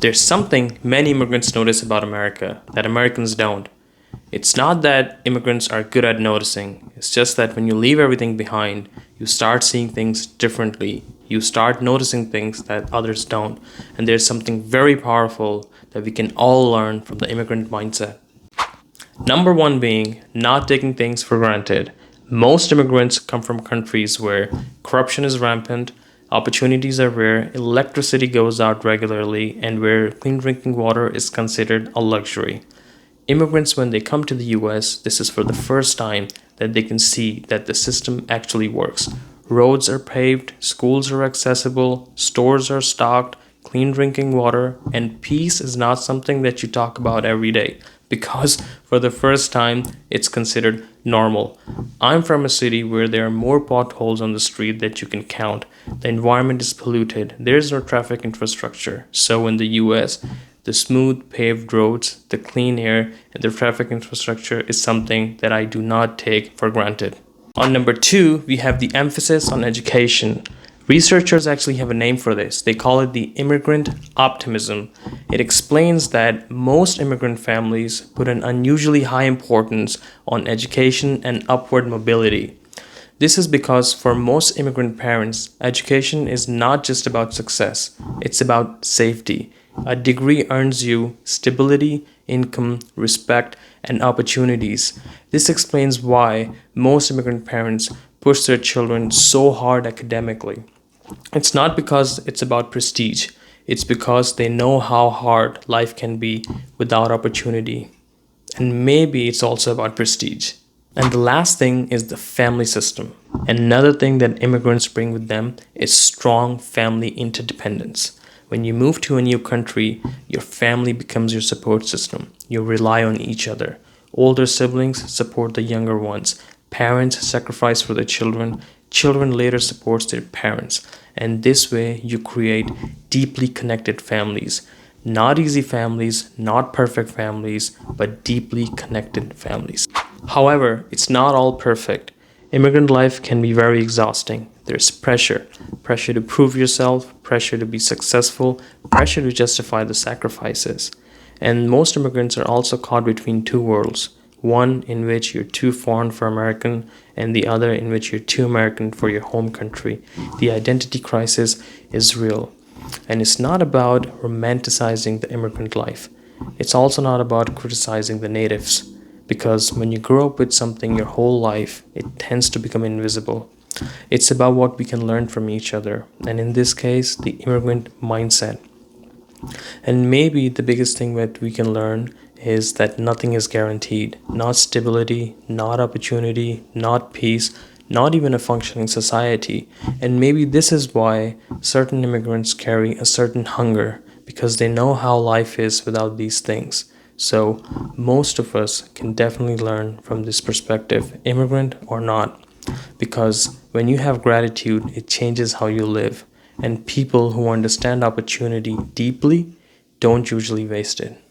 There's something many immigrants notice about America that Americans don't. It's not that immigrants are good at noticing, it's just that when you leave everything behind, you start seeing things differently. You start noticing things that others don't. And there's something very powerful that we can all learn from the immigrant mindset. Number one being not taking things for granted. Most immigrants come from countries where corruption is rampant, opportunities are rare, electricity goes out regularly, and where clean drinking water is considered a luxury. Immigrants, when they come to the US, this is for the first time that they can see that the system actually works. Roads are paved, schools are accessible, stores are stocked, clean drinking water, and peace is not something that you talk about every day because for the first time it's considered normal. I'm from a city where there are more potholes on the street that you can count. The environment is polluted, there's no traffic infrastructure. So in the US, the smooth paved roads, the clean air, and the traffic infrastructure is something that I do not take for granted. On number two, we have the emphasis on education. Researchers actually have a name for this. They call it the immigrant optimism. It explains that most immigrant families put an unusually high importance on education and upward mobility. This is because for most immigrant parents, education is not just about success, it's about safety. A degree earns you stability, income, respect, and opportunities. This explains why most immigrant parents push their children so hard academically. It's not because it's about prestige, it's because they know how hard life can be without opportunity. And maybe it's also about prestige. And the last thing is the family system. Another thing that immigrants bring with them is strong family interdependence. When you move to a new country, your family becomes your support system. You rely on each other. Older siblings support the younger ones. Parents sacrifice for their children. Children later support their parents. And this way, you create deeply connected families. Not easy families, not perfect families, but deeply connected families. However, it's not all perfect. Immigrant life can be very exhausting. There's pressure to prove yourself, pressure to be successful, pressure to justify the sacrifices. And most immigrants are also caught between two worlds. One in which you're too foreign for American, and the other in which you're too American for your home country. The identity crisis is real. And it's not about romanticizing the immigrant life. It's also not about criticizing the natives. Because when you grow up with something your whole life, it tends to become invisible. It's about what we can learn from each other, and in this case, the immigrant mindset. And maybe the biggest thing that we can learn is that nothing is guaranteed. Not stability, not opportunity, not peace, not even a functioning society. And maybe this is why certain immigrants carry a certain hunger, because they know how life is without these things. So most of us can definitely learn from this perspective, immigrant or not, because when you have gratitude, it changes how you live. And people who understand opportunity deeply don't usually waste it.